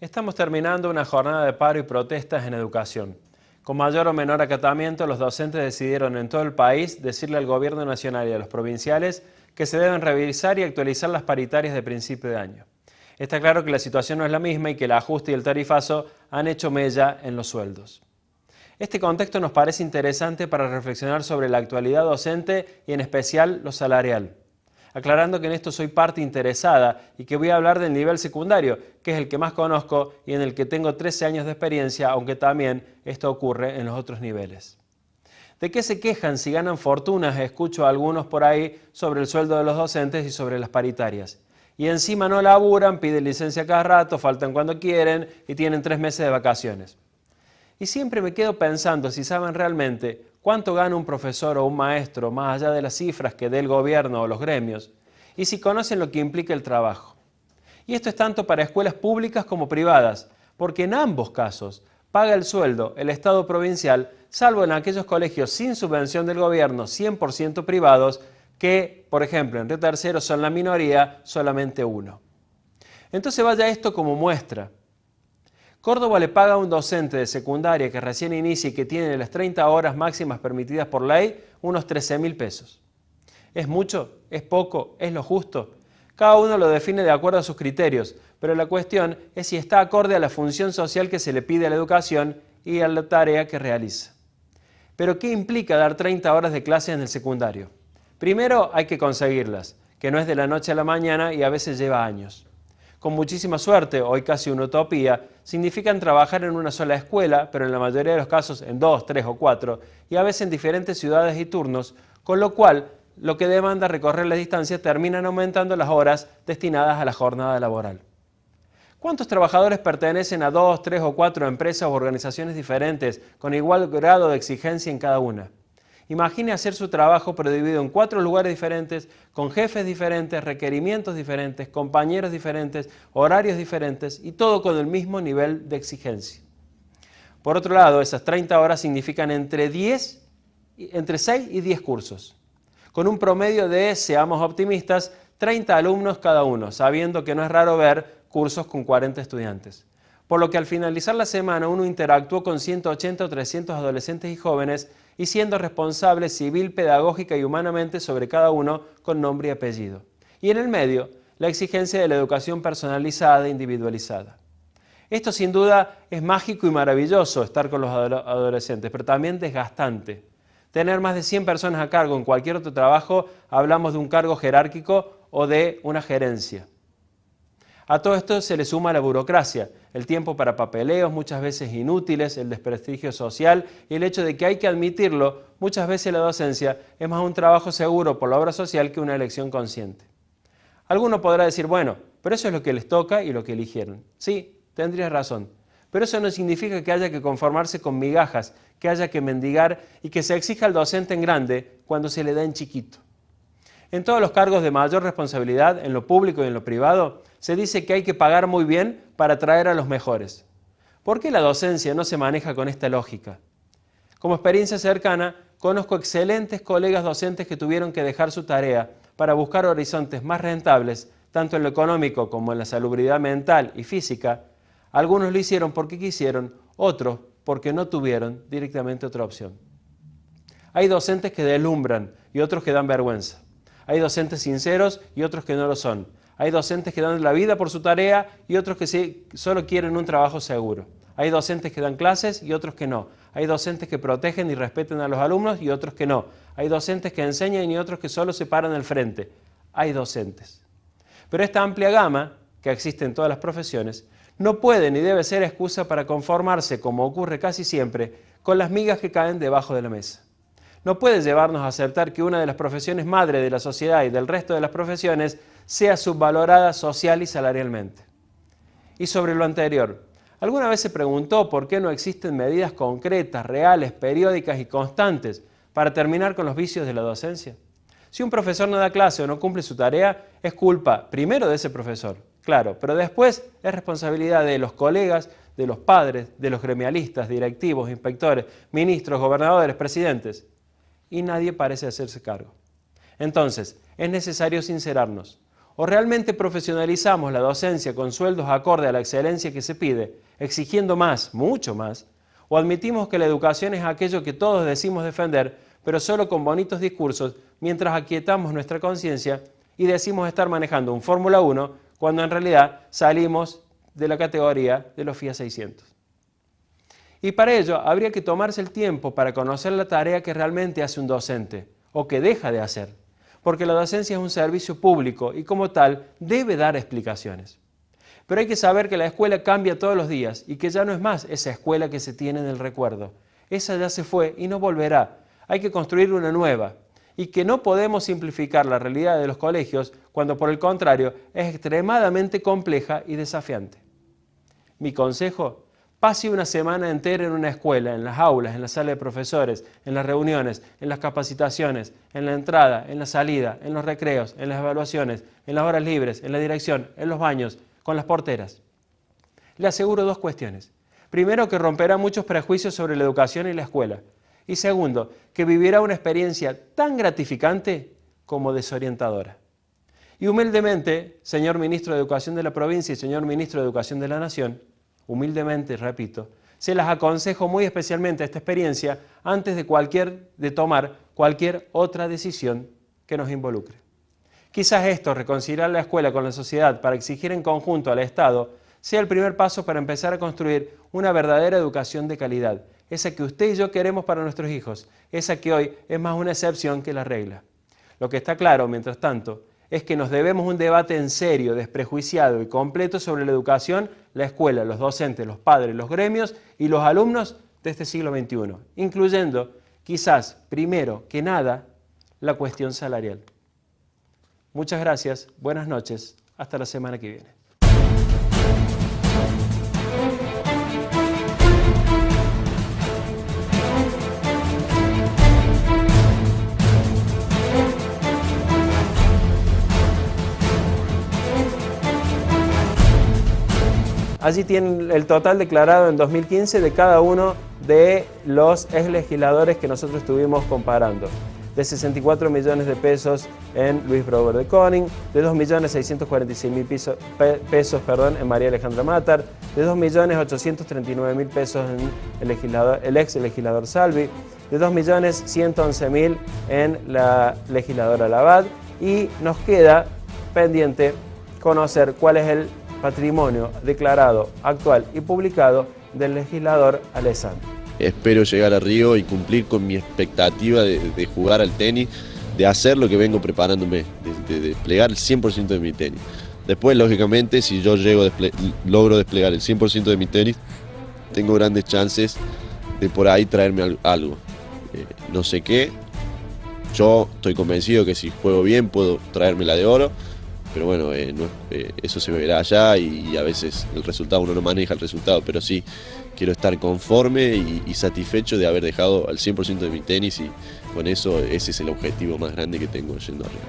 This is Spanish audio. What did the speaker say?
Estamos terminando una jornada de paro y protestas en educación. Con mayor o menor acatamiento, los docentes decidieron en todo el país decirle al gobierno nacional y a los provinciales que se deben revisar y actualizar las paritarias de principio de año. Está claro que la situación no es la misma y que el ajuste y el tarifazo han hecho mella en los sueldos. Este contexto nos parece interesante para reflexionar sobre la actualidad docente y en especial lo salarial. Aclarando que en esto soy parte interesada y que voy a hablar del nivel secundario, que es el que más conozco y en el que tengo 13 años de experiencia, aunque también esto ocurre en los otros niveles. ¿De qué se quejan si ganan fortunas? Escucho a algunos por ahí sobre el sueldo de los docentes y sobre las paritarias. Y encima no laburan, piden licencia cada rato, faltan cuando quieren y tienen 3 meses de vacaciones. Y siempre me quedo pensando si saben realmente cuánto gana un profesor o un maestro más allá de las cifras que dé el gobierno o los gremios, y si conocen lo que implica el trabajo. Y esto es tanto para escuelas públicas como privadas, porque en ambos casos paga el sueldo el Estado provincial, salvo en aquellos colegios sin subvención del gobierno 100% privados, que, por ejemplo, en Río Tercero son la minoría, solamente uno. Entonces vaya esto como muestra. Córdoba le paga a un docente de secundaria que recién inicia y que tiene las 30 horas máximas permitidas por ley unos 13.000 pesos. ¿Es mucho? ¿Es poco? ¿Es lo justo? Cada uno lo define de acuerdo a sus criterios, pero la cuestión es si está acorde a la función social que se le pide a la educación y a la tarea que realiza. ¿Pero qué implica dar 30 horas de clase en el secundario? Primero hay que conseguirlas, que no es de la noche a la mañana y a veces lleva años. Con muchísima suerte, hoy casi una utopía, significan trabajar en una sola escuela, pero en la mayoría de los casos en 2, 3 o 4, y a veces en diferentes ciudades y turnos, con lo cual lo que demanda recorrer la distancia terminan aumentando las horas destinadas a la jornada laboral. ¿Cuántos trabajadores pertenecen a 2, 3 o 4 empresas o organizaciones diferentes con igual grado de exigencia en cada una? Imagine hacer su trabajo pero dividido en 4 lugares diferentes, con jefes diferentes, requerimientos diferentes, compañeros diferentes, horarios diferentes y todo con el mismo nivel de exigencia. Por otro lado, esas 30 horas significan entre 6 y 10 cursos, con un promedio de, seamos optimistas, 30 alumnos cada uno, sabiendo que no es raro ver cursos con 40 estudiantes. Por lo que al finalizar la semana uno interactuó con 180 o 300 adolescentes y jóvenes y siendo responsable civil, pedagógica y humanamente sobre cada uno con nombre y apellido. Y en el medio, la exigencia de la educación personalizada e individualizada. Esto sin duda es mágico y maravilloso estar con los adolescentes, pero también desgastante. Tener más de 100 personas a cargo en cualquier otro trabajo, hablamos de un cargo jerárquico o de una gerencia. A todo esto se le suma la burocracia, el tiempo para papeleos, muchas veces inútiles, el desprestigio social y el hecho de que hay que admitirlo, muchas veces la docencia es más un trabajo seguro por la obra social que una elección consciente. Alguno podrá decir, bueno, pero eso es lo que les toca y lo que eligieron. Sí, tendrías razón, pero eso no significa que haya que conformarse con migajas, que haya que mendigar y que se exija al docente en grande cuando se le da en chiquito. En todos los cargos de mayor responsabilidad, en lo público y en lo privado, se dice que hay que pagar muy bien para atraer a los mejores. ¿Por qué la docencia no se maneja con esta lógica? Como experiencia cercana, conozco excelentes colegas docentes que tuvieron que dejar su tarea para buscar horizontes más rentables, tanto en lo económico como en la salubridad mental y física. Algunos lo hicieron porque quisieron, otros porque no tuvieron directamente otra opción. Hay docentes que deslumbran y otros que dan vergüenza. Hay docentes sinceros y otros que no lo son. Hay docentes que dan la vida por su tarea y otros que solo quieren un trabajo seguro. Hay docentes que dan clases y otros que no. Hay docentes que protegen y respetan a los alumnos y otros que no. Hay docentes que enseñan y otros que solo se paran al frente. Hay docentes. Pero esta amplia gama, que existe en todas las profesiones, no puede ni debe ser excusa para conformarse, como ocurre casi siempre, con las migas que caen debajo de la mesa. No puede llevarnos a aceptar que una de las profesiones madre de la sociedad y del resto de las profesiones sea subvalorada social y salarialmente. Y sobre lo anterior, ¿alguna vez se preguntó por qué no existen medidas concretas, reales, periódicas y constantes para terminar con los vicios de la docencia? Si un profesor no da clase o no cumple su tarea, es culpa primero de ese profesor, claro, pero después es responsabilidad de los colegas, de los padres, de los gremialistas, directivos, inspectores, ministros, gobernadores, presidentes. Y nadie parece hacerse cargo. Entonces, es necesario sincerarnos. ¿O realmente profesionalizamos la docencia con sueldos acorde a la excelencia que se pide, exigiendo más, mucho más? ¿O admitimos que la educación es aquello que todos decimos defender, pero solo con bonitos discursos, mientras aquietamos nuestra conciencia y decimos estar manejando un Fórmula 1, cuando en realidad salimos de la categoría de los Fiat 600? Y para ello habría que tomarse el tiempo para conocer la tarea que realmente hace un docente, o que deja de hacer, porque la docencia es un servicio público y como tal debe dar explicaciones. Pero hay que saber que la escuela cambia todos los días y que ya no es más esa escuela que se tiene en el recuerdo. Esa ya se fue y no volverá. Hay que construir una nueva. Y que no podemos simplificar la realidad de los colegios cuando por el contrario es extremadamente compleja y desafiante. Mi consejo: pase una semana entera en una escuela, en las aulas, en la sala de profesores, en las reuniones, en las capacitaciones, en la entrada, en la salida, en los recreos, en las evaluaciones, en las horas libres, en la dirección, en los baños, con las porteras. Le aseguro 2 cuestiones. Primero, que romperá muchos prejuicios sobre la educación y la escuela. Y segundo, que vivirá una experiencia tan gratificante como desorientadora. Y humildemente, señor Ministro de Educación de la provincia y señor Ministro de Educación de la Nación, humildemente, repito, se las aconsejo muy especialmente esta experiencia antes de tomar cualquier otra decisión que nos involucre. Quizás esto, reconciliar la escuela con la sociedad para exigir en conjunto al Estado, sea el primer paso para empezar a construir una verdadera educación de calidad, esa que usted y yo queremos para nuestros hijos, esa que hoy es más una excepción que la regla. Lo que está claro, mientras tanto, es que nos debemos un debate en serio, desprejuiciado y completo sobre la educación, la escuela, los docentes, los padres, los gremios y los alumnos de este siglo XXI, incluyendo, quizás, primero que nada, la cuestión salarial. Muchas gracias, buenas noches, hasta la semana que viene. Allí tienen el total declarado en 2015 de cada uno de los exlegisladores que nosotros estuvimos comparando. De 64 millones de pesos en Luis Brower de Koning, de 2.646.000 pesos en María Alejandra Matar, de 2.839.000 pesos en el ex legislador Salvi, de 2.111.000 en la legisladora Labad, y nos queda pendiente conocer cuál es el patrimonio declarado, actual y publicado del legislador Alessandro. Espero llegar a Río y cumplir con mi expectativa de jugar al tenis, de hacer lo que vengo preparándome, de desplegar el 100% de mi tenis. Después, lógicamente, si yo logro desplegar el 100% de mi tenis, tengo grandes chances de por ahí traerme algo. No sé qué, yo estoy convencido que si juego bien puedo traerme la de oro, pero bueno, eso se verá allá y a veces el resultado, uno no maneja el resultado, pero sí quiero estar conforme y satisfecho de haber dejado al 100% de mi tenis, y con eso ese es el objetivo más grande que tengo yendo arriba.